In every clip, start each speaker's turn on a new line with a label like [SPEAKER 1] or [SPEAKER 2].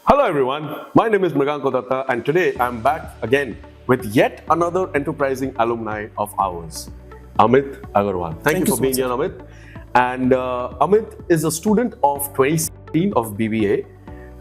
[SPEAKER 1] Hello everyone, my name is Mriganka Dutta and today I'm back again with yet another enterprising alumni of ours, Amit Agarwal. Thank you for being here, Amit. And Amit is a student of 2016 of BBA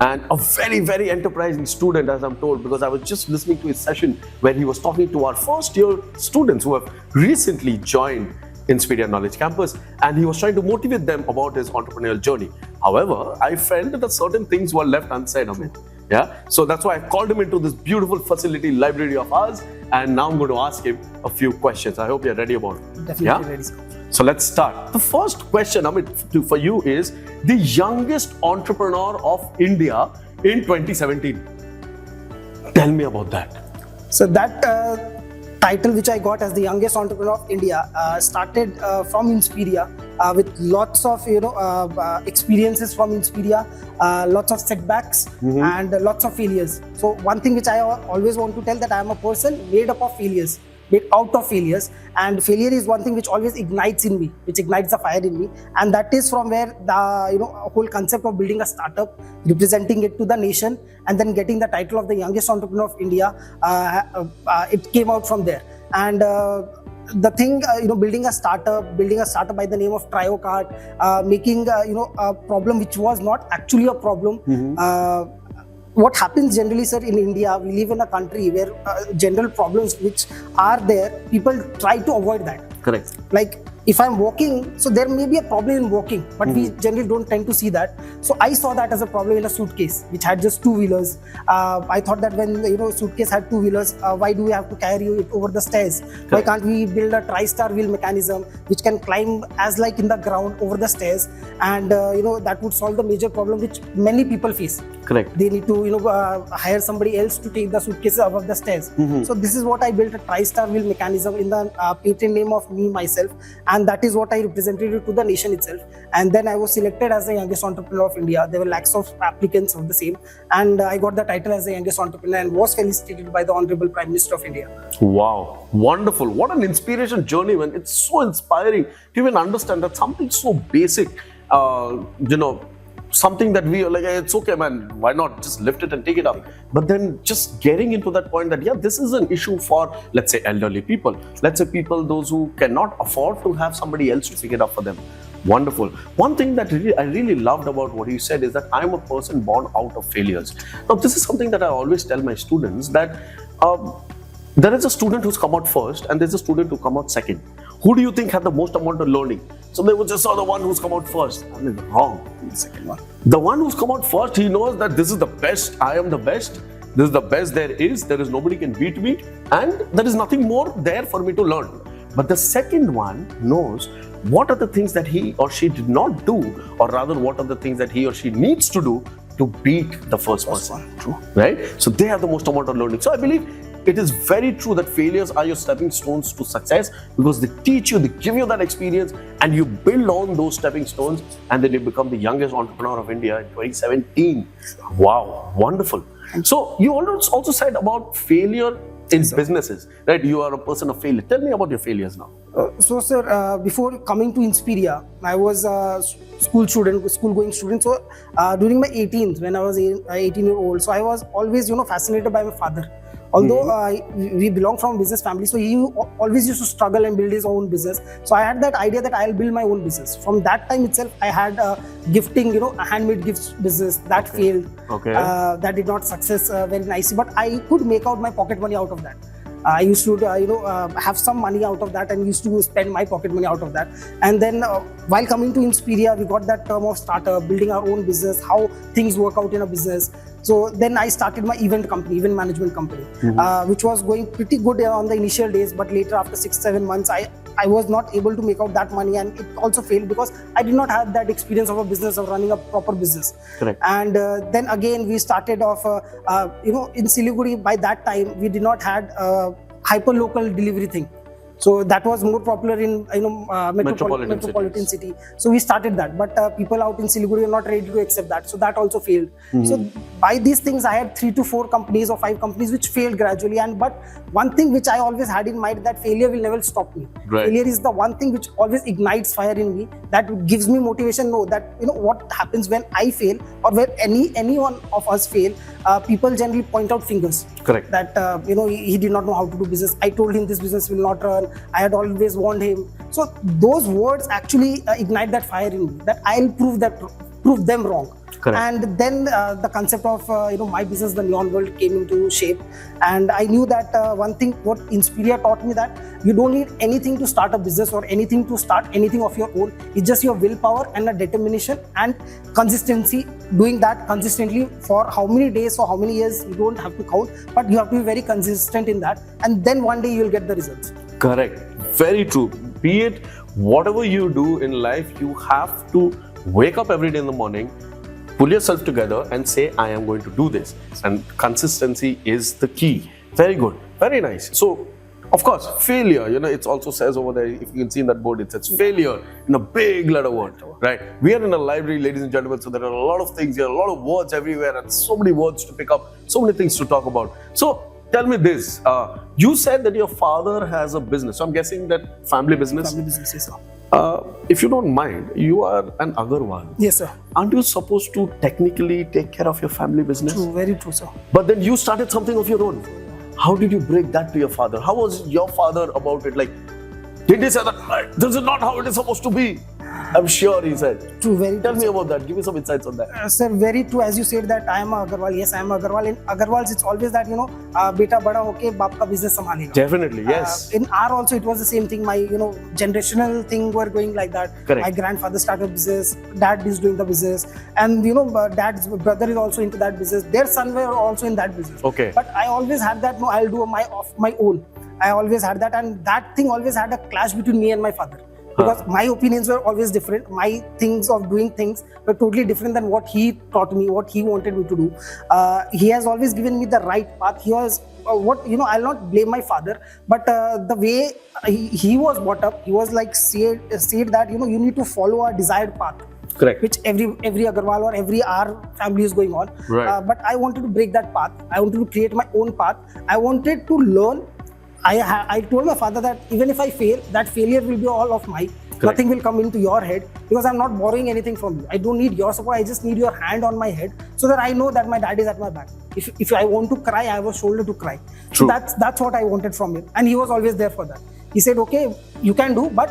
[SPEAKER 1] and a very enterprising student, as I'm told, because I was just listening to his session where he was talking to our first year students who have recently joined Inspiria Knowledge Campus, and he was trying to motivate them about his entrepreneurial journey. However, I felt that certain things were left unsaid of it. Yeah, so that's why I called him into this beautiful facility library of ours, and now I'm going to ask him a few questions. I hope you're ready about it.
[SPEAKER 2] Definitely ready, sir.
[SPEAKER 1] So let's start. The first question, Amit, for you is the youngest entrepreneur of India in 2017. Tell me about that.
[SPEAKER 2] So that title which I got as the youngest entrepreneur of India started from Inspiria with lots of experiences from Inspiria, lots of setbacks and lots of failures. So one thing which I always want to tell, that I am a person made up of failures, made out of failures, and failure is one thing which always ignites in me, which ignites the fire in me, and that is from where the whole concept of building a startup, representing it to the nation, and then getting the title of the youngest entrepreneur of India. It came out from there, and the thing, building a startup by the name of TryoCart, making a problem which was not actually a problem. What happens generally, sir, in India, we live in a country where general problems which are there, people try to avoid that.
[SPEAKER 1] Correct.
[SPEAKER 2] Like if I'm walking, so there may be a problem in walking, but we generally don't tend to see that. So I saw that as a problem in a suitcase which had just two wheelers. I thought that when suitcase had two wheelers, why do we have to carry it over the stairs? Correct. Why can't we build a tri-star wheel mechanism which can climb as like in the ground over the stairs, and that would solve the major problem which many people face.
[SPEAKER 1] Correct.
[SPEAKER 2] They need to hire somebody else to take the suitcases above the stairs. So this is what I built, a tri-star wheel mechanism in the patent name of me myself, and that is what I represented it to the nation itself. And then I was selected as the youngest entrepreneur of India. There were lakhs of applicants of the same, and I got the title as the youngest entrepreneur and was felicitated by the Honorable Prime Minister of India.
[SPEAKER 1] Wow, wonderful. What an inspiration journey, man. It's so inspiring to even understand that something so basic, something that we are like, hey, it's okay, man, why not just lift it and take it up? But then just getting into that point that, yeah, this is an issue for, let's say, elderly people. Let's say people, those who cannot afford to have somebody else to pick it up for them. Wonderful. One thing that I really loved about what you said is that I'm a person born out of failures. Now, this is something that I always tell my students, that there is a student who's come out first and there's a student who come out second. Who do you think had the most amount of learning? So they would just saw the one who's come out first. I mean, wrong. The second one. The one who's come out first, he knows that this is the best. I am the best. This is the best there is. There is nobody can beat me, and there is nothing more there for me to learn. But the second one knows what are the things that he or she did not do, or rather, what are the things that he or she needs to do to beat the first person. True. Right? So they have the most amount of learning. So I believe it is very true that failures are your stepping stones to success, because they teach you, they give you that experience, and you build on those stepping stones, and then you become the youngest entrepreneur of India in 2017. Wow, wonderful. So you also said about failure in businesses, right? You are a person of failure. Tell me about your failures now.
[SPEAKER 2] So, sir, before coming to Inspiria, I was a school going student. So, during my 18th, when I was 18-year-old, so I was always, fascinated by my father. Although we belong from a business family, so he always used to struggle and build his own business. So I had that idea that I'll build my own business. From that time itself, I had gifting, a handmade gifts business that failed. Okay. That did not success very nicely, but I could make out my pocket money out of that. I used to, have some money out of that and used to spend my pocket money out of that. And then while coming to Inspiria, we got that term of startup, building our own business, how things work out in a business. So then I started my event management company, which was going pretty good on the initial days. But later, after 6-7 months, I was not able to make out that money, and it also failed because I did not have that experience of a business, of running a proper business. Correct. And then again, we started off, in Siliguri. By that time, we did not had hyper local delivery thing. So that was more popular in metropolitan city. So we started that, but people out in Siliguri were not ready to accept that. So that also failed. So by these things, I had 3 to 4 companies or 5 companies which failed gradually. But one thing which I always had in mind, that failure will never stop me.
[SPEAKER 1] Right.
[SPEAKER 2] Failure is the one thing which always ignites fire in me. That gives me motivation. Know that what happens when I fail or when any one of us fail. People generally point out fingers.
[SPEAKER 1] Correct.
[SPEAKER 2] That he did not know how to do business. I told him this business will not run. I had always warned him. So those words actually ignite that fire in me. That I'll prove them wrong.
[SPEAKER 1] Correct.
[SPEAKER 2] And then the concept of my business, the Neon World, came into shape. And I knew that one thing what Inspiria taught me, that you don't need anything to start a business or anything to start anything of your own. It's just your willpower and a determination and consistency. Doing that consistently for how many days or how many years, you don't have to count, but you have to be very consistent in that. And then one day you'll get the results.
[SPEAKER 1] Correct. Very true. Be it whatever you do in life, you have to wake up every day in the morning, pull yourself together and say, I am going to do this. And consistency is the key. Very good. Very nice. So, of course, failure, it also says over there, if you can see in that board, it says failure in a big letter word, right? We are in a library, ladies and gentlemen, so there are a lot of things here, a lot of words everywhere, and so many words to pick up, so many things to talk about. So, tell me this, you said that your father has a business, so I'm guessing that family business?
[SPEAKER 2] Family business, yes, sir.
[SPEAKER 1] If you don't mind, you are an Agarwal.
[SPEAKER 2] Yes, sir.
[SPEAKER 1] Aren't you supposed to technically take care of your family business?
[SPEAKER 2] True, very true, sir.
[SPEAKER 1] But then you started something of your own. How did you break that to your father? How was your father about it? Like, did he say that this is not how it is supposed to be? I'm sure he said.
[SPEAKER 2] True, very true.
[SPEAKER 1] Tell me about that. Give me some insights on that.
[SPEAKER 2] Sir, very true. As you said that I am a Agarwal. Yes, I am a Agarwal. In Agarwals, it's always that, beta bada hoke baap ka business sambhalega.
[SPEAKER 1] Definitely, yes.
[SPEAKER 2] In our also, it was the same thing. My, generational thing were going like that.
[SPEAKER 1] Correct.
[SPEAKER 2] My grandfather started business. Dad is doing the business. And, dad's brother is also into that business. Their son were also in that business.
[SPEAKER 1] Okay.
[SPEAKER 2] But I always had that, no, I'll do my own. I always had that. And that thing always had a clash between me and my father. Because my opinions were always different. My things of doing things were totally different than what he taught me, what he wanted me to do. He has always given me the right path. He was I'll not blame my father, but the way he was brought up, he was like said that you need to follow a desired path.
[SPEAKER 1] Correct.
[SPEAKER 2] Which every Agarwal or every our family is going on.
[SPEAKER 1] Right.
[SPEAKER 2] But I wanted to break that path. I wanted to create my own path. I wanted to learn. I told my father that even if I fail, that failure will be all of mine.
[SPEAKER 1] Correct.
[SPEAKER 2] Nothing will come into your head, because I'm not borrowing anything from you. I don't need your support. I just need your hand on my head, so that I know that my dad is at my back. If I want to cry, I have a shoulder to cry.
[SPEAKER 1] True.
[SPEAKER 2] So that's what I wanted from him, and he was always there for that. He said, okay, you can do, but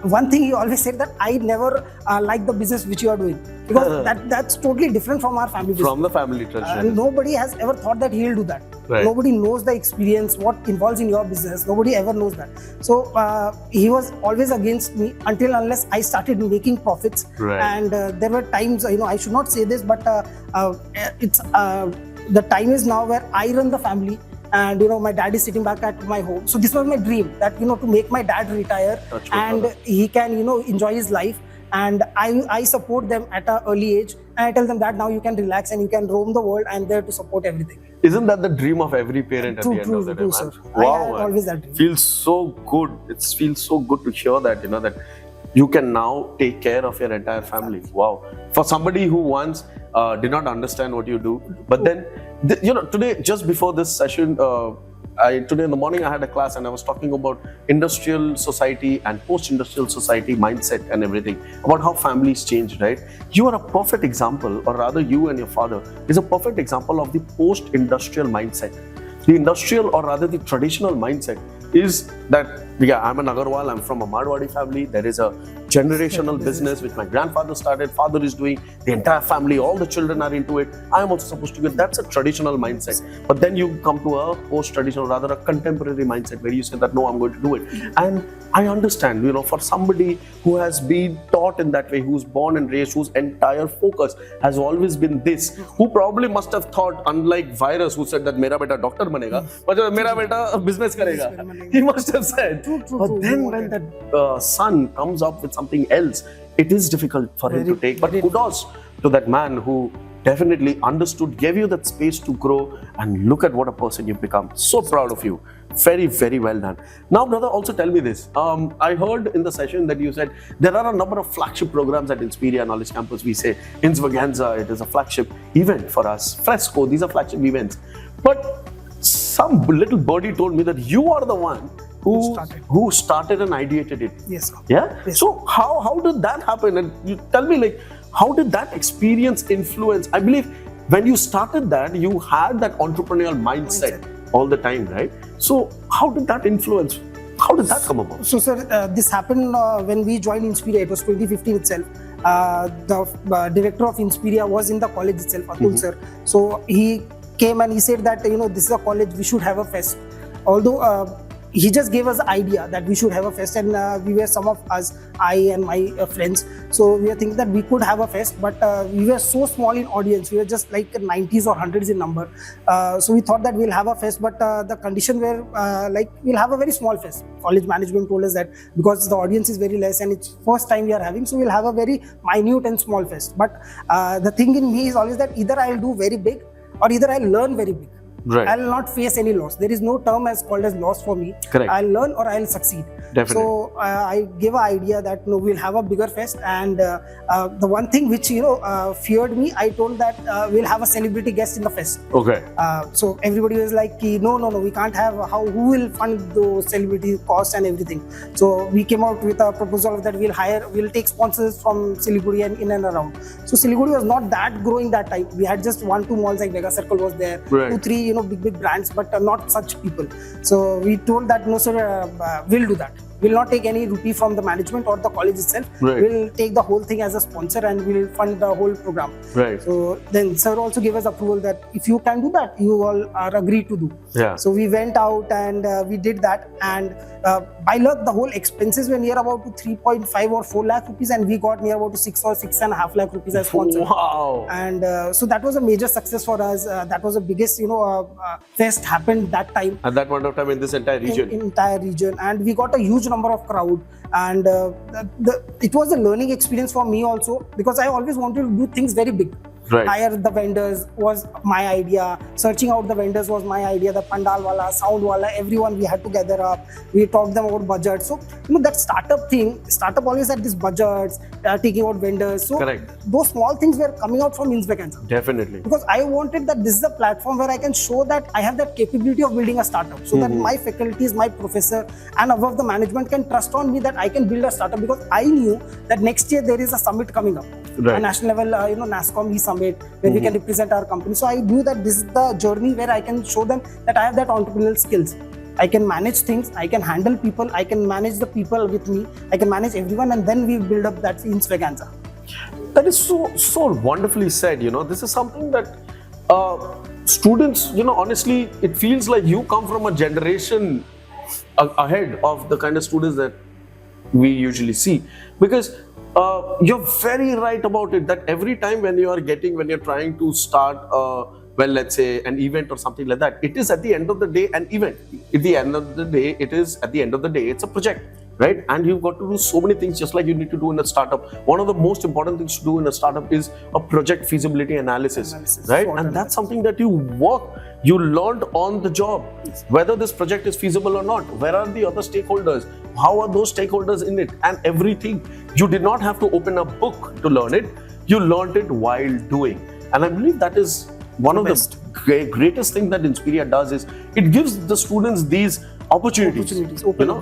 [SPEAKER 2] one thing he always said, that I never like the business which you are doing, because that's totally different from our family business.
[SPEAKER 1] From the family tradition.
[SPEAKER 2] Nobody has ever thought that he'll do that.
[SPEAKER 1] Right.
[SPEAKER 2] Nobody knows the experience, what involves in your business. Nobody ever knows that. So he was always against me unless I started making profits.
[SPEAKER 1] Right.
[SPEAKER 2] And there were times, I should not say this, but it's the time is now where I run the family. And my dad is sitting back at my home. So this was my dream, that to make my dad retire and he can enjoy his life. And I support them at an early age, and I tell them that now you can relax and you can roam the world. I'm there to support everything.
[SPEAKER 1] Isn't that the dream of every parent at the end of the day, man?
[SPEAKER 2] Sir.
[SPEAKER 1] Wow,
[SPEAKER 2] I always that dream.
[SPEAKER 1] Feels so good. It feels so good to hear that, that you can now take care of your entire family. Wow. For somebody who once did not understand what you do, but then, today, just before this session, today in the morning I had a class and I was talking about industrial society and post-industrial society mindset and everything, about how families changed, right? You are a perfect example, or rather you and your father is a perfect example of the post-industrial mindset. The industrial, or rather the traditional mindset, is that, I'm an Agarwal, I'm from a Marwadi family, there is a generational business which my grandfather started, father is doing, the entire family, all the children are into it, I am also supposed to get. That's a traditional mindset. But then you come to a post-traditional, rather a contemporary mindset, where you say that, no, I'm going to do it. And I understand, for somebody who has been taught in that way, who's born and raised, whose entire focus has always been this, who probably must have thought, unlike Virus, who said that mera beta doctor banega, but mera beta business karega. He must have said. But then when that son comes up with something else, it is difficult for him to take. But kudos to that man who definitely understood, gave you that space to grow, and look at what a person you've become. So proud of you. Very, very well done. Now, brother, also tell me this. I heard in the session that you said there are a number of flagship programs at Inspiria Knowledge Campus. We say Inspiria, it is a flagship event for us. Fresco, these are flagship events. But some little birdie told me that you are the one who started and ideated it.
[SPEAKER 2] Yes, sir.
[SPEAKER 1] Yeah?
[SPEAKER 2] Yes.
[SPEAKER 1] So how did that happen? And you tell me, like, how did that experience influence? I believe when you started that, you had that entrepreneurial mindset all the time, right? So how did that influence? How did that come about?
[SPEAKER 2] So, sir, this happened when we joined Inspiria. It was 2015 itself. The director of Inspiria was in the college itself, Atul sir. So he came and he said that, this is a college, we should have a fest. Although he just gave us the idea that we should have a fest, and we were, some of us, I and my friends, so we were thinking that we could have a fest, but we were so small in audience. We were just like 90s or 100s in number. So we thought that we'll have a fest, but the condition were like we'll have a very small fest. College management told us that because the audience is very less and it's first time we are having, so we'll have a very minute and small fest. But the thing in me is always that either I'll do very big or either I'll learn very big.
[SPEAKER 1] Right.
[SPEAKER 2] I'll not face any loss. There is no term as called as loss for me.
[SPEAKER 1] Correct.
[SPEAKER 2] I'll learn or I'll succeed.
[SPEAKER 1] Definitely.
[SPEAKER 2] So I gave an idea that no, we'll have a bigger fest, and the one thing which feared me, I told that we'll have a celebrity guest in the fest.
[SPEAKER 1] Okay.
[SPEAKER 2] So everybody was like, no, we can't have. Who will fund those celebrity costs and everything? So we came out with a proposal that we'll take sponsors from Siliguri and in and around. So Siliguri was not that growing that time. We had just 1-2 malls, like Mega Circle was there,
[SPEAKER 1] right.
[SPEAKER 2] 2-3 big brands, but not such people. So we told that no sir, we'll do that. We'll not take any rupee from the management or the college itself.
[SPEAKER 1] Right.
[SPEAKER 2] We'll take the whole thing as a sponsor and we'll fund the whole program.
[SPEAKER 1] Right.
[SPEAKER 2] So then sir also gave us approval that if you can do that, you all are agreed to do.
[SPEAKER 1] Yeah.
[SPEAKER 2] So we went out and we did that, and by luck the whole expenses were near about to 3.5 or 4 lakh rupees, and we got near about to 6 or 6.5 lakh rupees as sponsor.
[SPEAKER 1] Wow.
[SPEAKER 2] And so that was a major success for us. That was the biggest fest happened that time.
[SPEAKER 1] At that point of time in this entire region.
[SPEAKER 2] In entire region, and we got a huge number of crowd, and it was a learning experience for me also, because I always wanted to do things very big.
[SPEAKER 1] Right.
[SPEAKER 2] Hire the vendors was my idea. Searching out the vendors was my idea. The pandal wala, sound wala, everyone we had to gather up. We talked them about budget. So that startup always had these budgets, taking out vendors. So
[SPEAKER 1] correct.
[SPEAKER 2] Those small things were coming out from Inspiria.
[SPEAKER 1] Definitely.
[SPEAKER 2] Because I wanted that this is a platform where I can show that I have that capability of building a startup, so that my faculties, my professor, and above the management can trust on me that I can build a startup, because I knew that next year there is a summit coming up.
[SPEAKER 1] Right.
[SPEAKER 2] A national level, NASCOM summit, where we can represent our company. So I knew that this is the journey where I can show them that I have that entrepreneurial skills. I can manage things, I can handle people, I can manage the people with me, I can manage everyone, and then we build up that Inspiria.
[SPEAKER 1] That is so wonderfully said. This is something that students, honestly, it feels like you come from a generation ahead of the kind of students that we usually see, because you're very right about it, that every time when you're trying to start let's say an event or something like that, it is at the end of the day an event. At the end of the day, it's a project, right? And you've got to do so many things, just like you need to do in a startup. One of the most important things to do in a startup is a project feasibility analysis. Right? And that's something that you learned on the job, whether this project is feasible or not. Where are the other stakeholders? How are those stakeholders in it? And everything. You did not have to open a book to learn it. You learned it while doing. And I believe that is one of the greatest things that Inspiria does, is it gives the students these opportunities.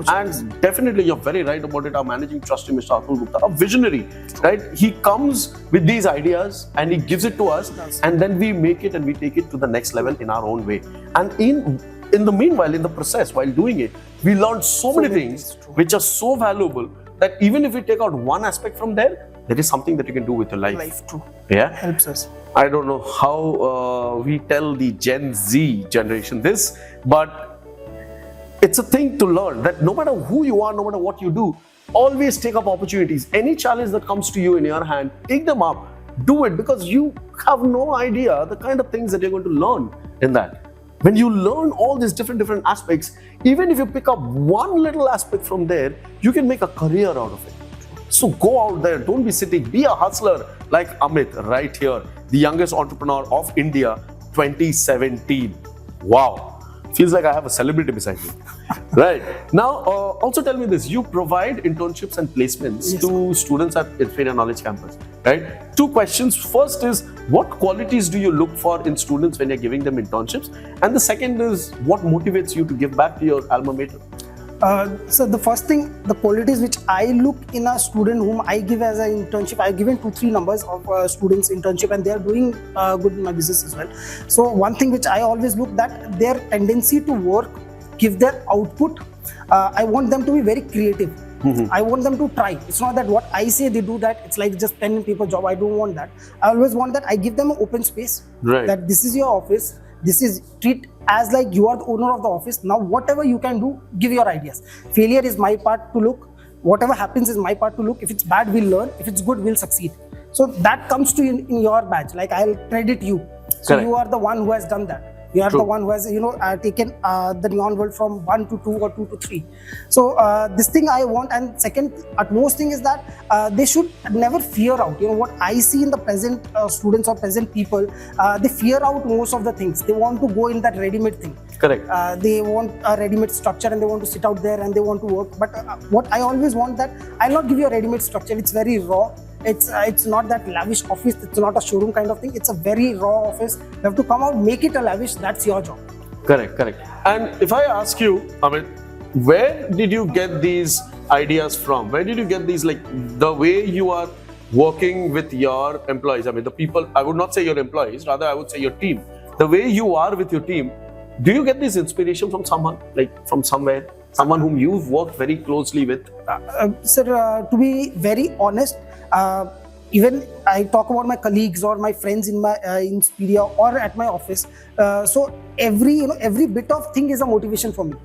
[SPEAKER 1] And definitely you're very right about it. Our managing trustee, Mr. Atul Gupta, a visionary, right? He comes with these ideas and he gives it to us, and then we make it and we take it to the next level in our own way. And in the meanwhile, in the process, while doing it, we learned so many things which are so valuable that even if we take out one aspect from there is something that you can do with your life.
[SPEAKER 2] True.
[SPEAKER 1] Yeah.
[SPEAKER 2] Helps us.
[SPEAKER 1] I don't know how we tell the Gen Z generation this, but it's a thing to learn that no matter who you are, no matter what you do, always take up opportunities. Any challenge that comes to you in your hand, take them up, do it, because you have no idea the kind of things that you're going to learn in that. When you learn all these different aspects, even if you pick up one little aspect from there, you can make a career out of it. So go out there, don't be sitting, be a hustler like Amit right here, the youngest entrepreneur of India, 2017. Wow. Feels like I have a celebrity beside me. Right. Now, also tell me this. You provide internships and placements to students at Inspiria Knowledge Campus, right? Two questions. First is, what qualities do you look for in students when you're giving them internships? And the second is, what motivates you to give back to your alma mater?
[SPEAKER 2] So the first thing, the qualities which I look in a student whom I give as an internship, I've given 2-3 numbers of students internship, and they are doing good in my business as well. So one thing which I always look, that their tendency to work, give their output. I want them to be very creative. I want them to try. It's not that what I say they do that. It's like just pen and paper job. I don't want that. I always want that I give them an open space.
[SPEAKER 1] Right.
[SPEAKER 2] That this is your office. This is, treat as like you are the owner of the office. Now whatever you can do, give your ideas. Failure is my part to look. Whatever happens is my part to look. If it's bad, we'll learn. If it's good, we'll succeed. So that comes to in your badge. Like, I'll credit you. So
[SPEAKER 1] Correct.
[SPEAKER 2] you are the one who has done that. You are
[SPEAKER 1] True.
[SPEAKER 2] the one who has, taken the neon world from 1 to 2 or 2 to 3. So this thing I want. And second, utmost thing is that they should never fear out. What I see in the present students or present people, they fear out most of the things. They want to go in that ready-made thing.
[SPEAKER 1] Correct.
[SPEAKER 2] They want a ready-made structure and they want to sit out there and they want to work. But what I always want, that I'll not give you a ready-made structure. It's very raw. It's not that lavish office. It's not a showroom kind of thing. It's a very raw office. You have to come out, make it a lavish. That's your job.
[SPEAKER 1] Correct. And if I ask you, Amit, where did you get these ideas from? Where did you get these, like the way you are working with your employees? I mean, the people, I would not say your employees, rather I would say your team. The way you are with your team, do you get this inspiration from someone, like from somewhere? Someone whom you've worked very closely with?
[SPEAKER 2] Sir, to be very honest, even I talk about my colleagues or my friends in my Inspiria or at my office. So every bit of thing is a motivation for me.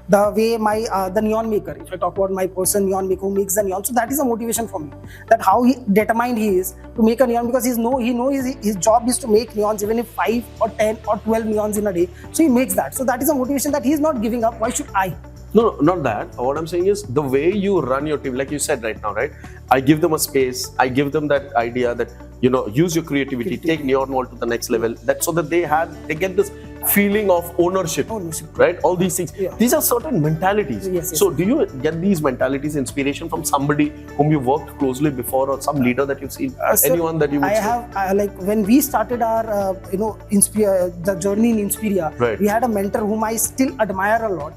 [SPEAKER 2] The way the neon maker, if I talk about my person neon maker who makes the neon, so that is a motivation for me. That how determined he is to make a neon, because he knows his job is to make neons, even if 5 or 10 or 12 neons in a day. So he makes that. So that is a motivation that he is not giving up. Why should I?
[SPEAKER 1] No, not that. What I'm saying is the way you run your team, like you said right now, right? I give them a space. I give them that idea that, use your creativity, take neon world to the next level. That so that they get this feeling of ownership, right? All these things. Yeah. These are certain mentalities.
[SPEAKER 2] Yes.
[SPEAKER 1] So do you get these mentalities, inspiration from somebody whom you worked closely before, or some leader that you've seen? Anyone that you would say?
[SPEAKER 2] Like when we started our, the journey in Inspiria,
[SPEAKER 1] right.
[SPEAKER 2] We had a mentor whom I still admire a lot.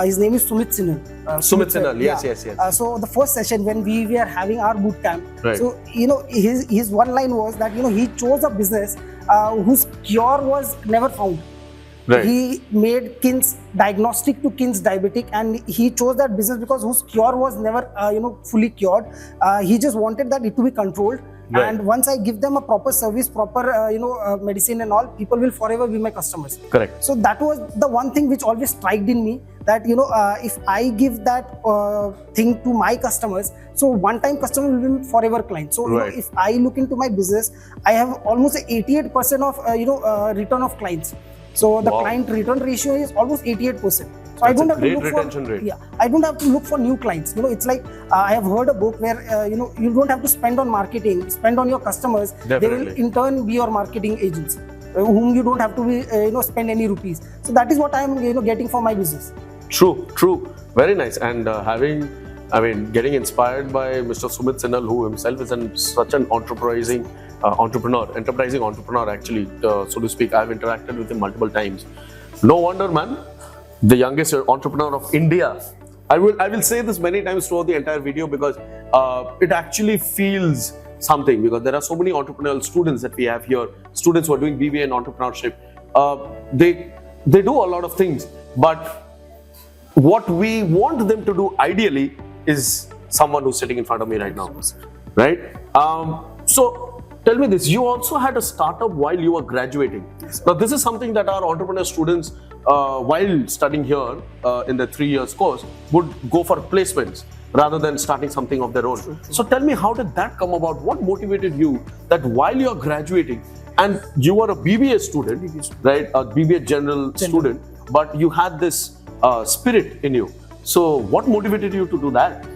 [SPEAKER 2] His name is Sumit Sinal.
[SPEAKER 1] Sumit Sinal, yes.
[SPEAKER 2] So the first session when we were having our boot camp,
[SPEAKER 1] right.
[SPEAKER 2] So his one line was that he chose a business whose cure was never found.
[SPEAKER 1] Right.
[SPEAKER 2] He made kids diagnostic to kids diabetic, and he chose that business because whose cure was never fully cured. He just wanted that it to be controlled. Right. And once I give them a proper service, proper medicine and all, people will forever be my customers.
[SPEAKER 1] Correct.
[SPEAKER 2] So that was the one thing which always struck in me, that if I give that thing to my customers, so one-time customer will be forever client. So
[SPEAKER 1] right.
[SPEAKER 2] If I look into my business, I have almost 88% of return of clients. So the client return ratio is almost 88%. So
[SPEAKER 1] that's
[SPEAKER 2] I don't have to
[SPEAKER 1] look retention rate.
[SPEAKER 2] Yeah, I don't have to look for new clients. It's like I have heard a book where you don't have to spend on marketing, spend on your customers.
[SPEAKER 1] Definitely.
[SPEAKER 2] They will in turn be your marketing agents, whom you don't have to be, spend any rupees. So that is what I am getting for my business.
[SPEAKER 1] True, very nice. And getting inspired by Mr. Sumit Sinal, who himself is such an enterprising entrepreneur actually, so to speak. I've interacted with him multiple times. No wonder, man, the youngest entrepreneur of India. I will say this many times throughout the entire video, because it actually feels something, because there are so many entrepreneurial students that we have here, students who are doing BBA in entrepreneurship. They do a lot of things, but what we want them to do ideally is someone who's sitting in front of me right now, right? So tell me this, you also had a startup while you were graduating. Now this is something that our entrepreneur students, while studying here in the 3 years course, would go for placements rather than starting something of their own. So tell me, how did that come about? What motivated you that while you're graduating, and you were a BBA student, right? A BBA general student, but you had this spirit in you. So what motivated you to do that?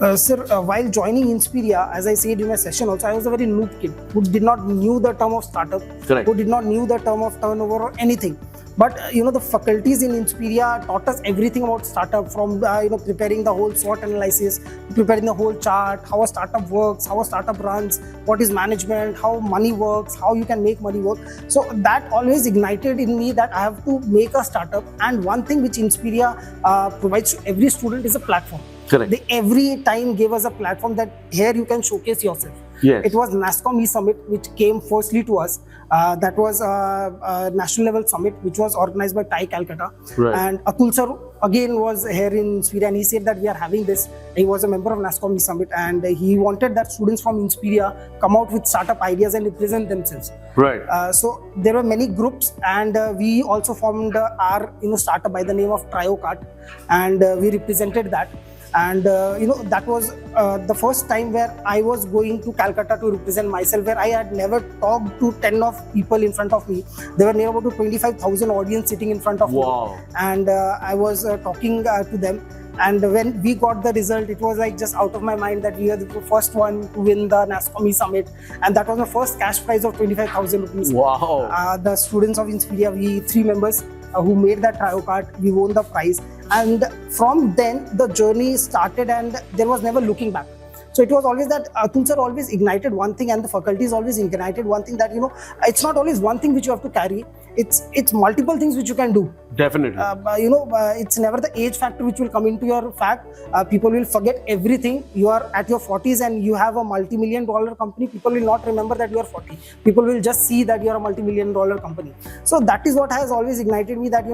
[SPEAKER 2] Sir, while joining Inspiria, as I said in my session also, I was a very noob kid who did not knew the term of startup,
[SPEAKER 1] Correct.
[SPEAKER 2] who did not knew the term of turnover or anything. But the faculties in Inspiria taught us everything about startup, from preparing the whole SWOT analysis, preparing the whole chart, how a startup works, how a startup runs, what is management, how money works, how you can make money work. So that always ignited in me that I have to make a startup. And one thing which Inspiria provides to every student is a platform.
[SPEAKER 1] Correct.
[SPEAKER 2] They every time gave us a platform that here you can showcase yourself.
[SPEAKER 1] Yes.
[SPEAKER 2] It was NASSCOM E-Summit which came firstly to us. That was a national level summit which was organized by TiE Calcutta.
[SPEAKER 1] Right.
[SPEAKER 2] And Atul sir again was here in Inspiria, and he said that we are having this. He was a member of NASSCOM E-Summit, and he wanted that students from Inspiria come out with startup ideas and represent themselves.
[SPEAKER 1] Right.
[SPEAKER 2] So there were many groups, and we also formed our startup by the name of TryoCart, and we represented that. And that was the first time where I was going to Calcutta to represent myself, where I had never talked to 10 of people in front of me. There were near about 25,000 audience sitting in front of
[SPEAKER 1] Wow.
[SPEAKER 2] me, and I was talking to them. And when we got the result, it was like just out of my mind that we are the first one to win the NASSCOM E-Summit, and that was my first cash prize of 25,000 rupees.
[SPEAKER 1] Wow.
[SPEAKER 2] The students of Inspiria, we 3 members who made that TryoCart, we won the prize. And from then the journey started, and there was never looking back. So it was always that Atul sir always ignited one thing, and the faculties always ignited one thing, that it's not always one thing which you have to carry. It's multiple things which you can do.
[SPEAKER 1] Definitely.
[SPEAKER 2] It's never the age factor which will come into your fact. People will forget everything. You are at your 40s and you have a multi-million-dollar company. People will not remember that you are 40. People will just see that you are a multi-million-dollar company. So that is what has always ignited me, that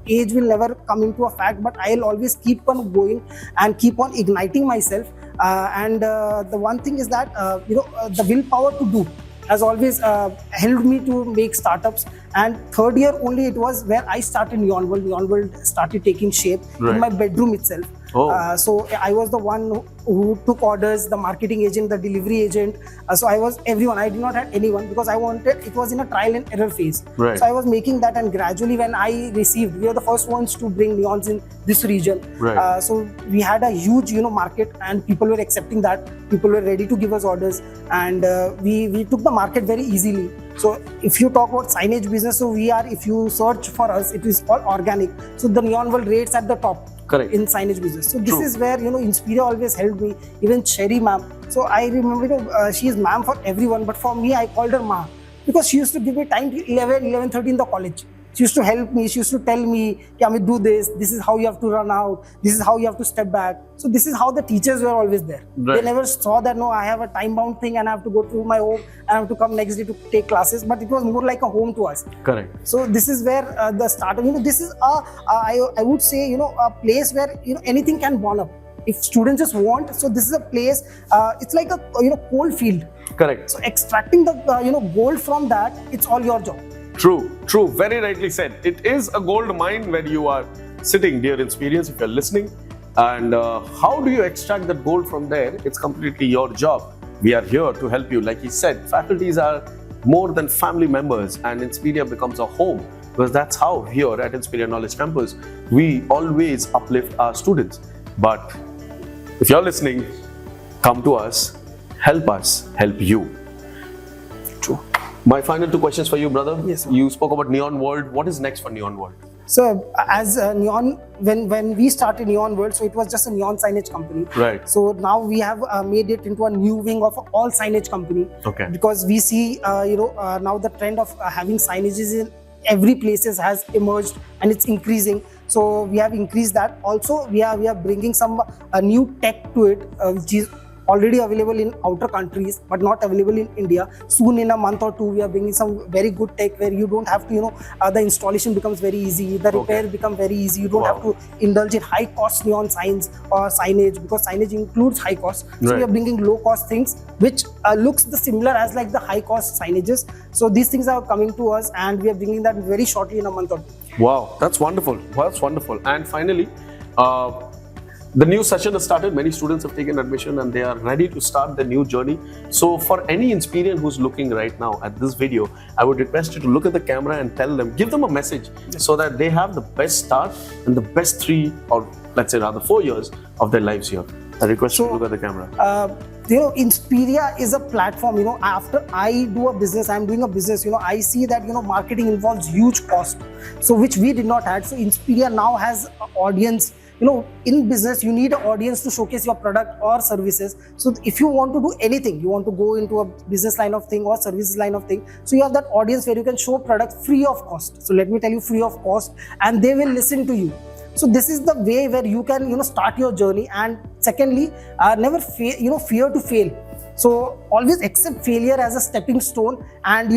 [SPEAKER 2] age will never come into a fact, but I'll always keep on going and keep on igniting myself. And the one thing is that the willpower to do has always helped me to make startups. And third year only it was where I started Neon World. Neon World started taking shape in my bedroom itself.
[SPEAKER 1] Oh.
[SPEAKER 2] So I was the one who took orders, the marketing agent, the delivery agent. So I was everyone. I did not have anyone, because I wanted, it was in a trial and error phase.
[SPEAKER 1] Right.
[SPEAKER 2] So I was making that, and gradually when I received, we were the first ones to bring neons in this region.
[SPEAKER 1] Right.
[SPEAKER 2] So we had a huge market, and people were accepting that. People were ready to give us orders, and we took the market very easily. So if you talk about signage business, so if you search for us, it is all organic. So the Neon World rates at the top.
[SPEAKER 1] Correct.
[SPEAKER 2] In signage business. So this
[SPEAKER 1] True.
[SPEAKER 2] is where Inspiria always helped me. Even Cherry ma'am. So I remember she is ma'am for everyone, but for me I called her ma, because she used to give me time till 11:30 in the college. She used to help me. She used to tell me, Amit, do this. This is how you have to run out. This is how you have to step back. So this is how the teachers were always there.
[SPEAKER 1] Right.
[SPEAKER 2] They never saw that, no, I have a time-bound thing and I have to go to my home and I have to come next day to take classes. But it was more like a home to us.
[SPEAKER 1] Correct.
[SPEAKER 2] So this is where the start of, this is I would say, a place where, anything can born up. If students just want, so this is a place, it's like a, coal field.
[SPEAKER 1] Correct.
[SPEAKER 2] So extracting the, gold from that, it's all your job.
[SPEAKER 1] True, true. Very rightly said. It is a gold mine where you are sitting, dear Inspirians, if you're listening. And how do you extract that gold from there? It's completely your job. We are here to help you. Like he said, faculties are more than family members, and Inspiria becomes a home, because that's how here at Inspiria Knowledge Campus, we always uplift our students. But if you're listening, come to us, help you.
[SPEAKER 2] True.
[SPEAKER 1] My final 2 questions for you, brother.
[SPEAKER 2] Yes, sir.
[SPEAKER 1] You spoke about Neon World. What is next for Neon World?
[SPEAKER 2] So as Neon, when we started Neon World, so it was just a neon signage company.
[SPEAKER 1] Right.
[SPEAKER 2] So now we have made it into a new wing of all signage company.
[SPEAKER 1] Okay.
[SPEAKER 2] Because we see, now the trend of having signages in every places has emerged, and it's increasing. So we have increased that. Also, we are bringing some new tech to it, which is already available in outer countries but not available in India. Soon, in a month or 2, we are bringing some very good tech where you don't have to, the installation becomes very easy, the repair becomes very easy. You don't have to indulge in high cost neon signs or signage, because signage includes high cost. So we are bringing low cost things which looks the similar as like the high cost signages. So these things are coming to us, and we are bringing that very shortly in a month or 2.
[SPEAKER 1] Wow, that's wonderful. That's wonderful. And finally, the new session has started. Many students have taken admission and they are ready to start their new journey. So for any Inspirian who's looking right now at this video, I would request you to look at the camera and tell them, give them a message so that they have the best start and the best 3, or let's say rather 4 years of their lives here. I request you
[SPEAKER 2] So,
[SPEAKER 1] to look at the camera.
[SPEAKER 2] Inspiria is a platform. After I do a business, I'm doing a business. I see that marketing involves huge cost, so which we did not have. So Inspiria now has an audience. In business, you need an audience to showcase your product or services. So if you want to do anything, you want to go into a business line of thing or services line of thing, so you have that audience where you can show product free of cost. So let me tell you, free of cost, and they will listen to you. So this is the way where you can start your journey. And secondly, never fear to fail. So always accept failure as a stepping stone, and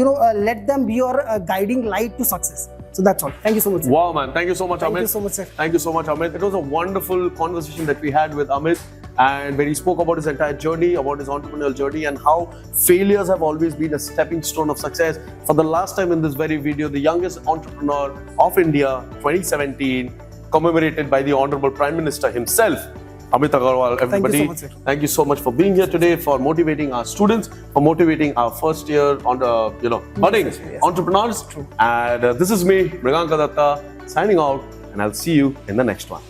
[SPEAKER 2] let them be your guiding light to success. So that's all. Thank you so much, sir.
[SPEAKER 1] Wow, man. Thank you so much, Amit.
[SPEAKER 2] Thank you so much, sir.
[SPEAKER 1] Thank you so much, Amit. It was a wonderful conversation that we had with Amit, and where he spoke about his entire journey, about his entrepreneurial journey, and how failures have always been a stepping stone of success. For the last time in this very video, the youngest entrepreneur of India, 2017, commemorated by the Honorable Prime Minister himself, Amit Agarwal. Everybody,
[SPEAKER 2] Thank you so much, sir.
[SPEAKER 1] Thank you so much for being here today, for motivating our students, for motivating our first year on budding
[SPEAKER 2] Yes.
[SPEAKER 1] entrepreneurs.
[SPEAKER 2] True.
[SPEAKER 1] And this is me, Mriganka Dutta, signing out, and I'll see you in the next one.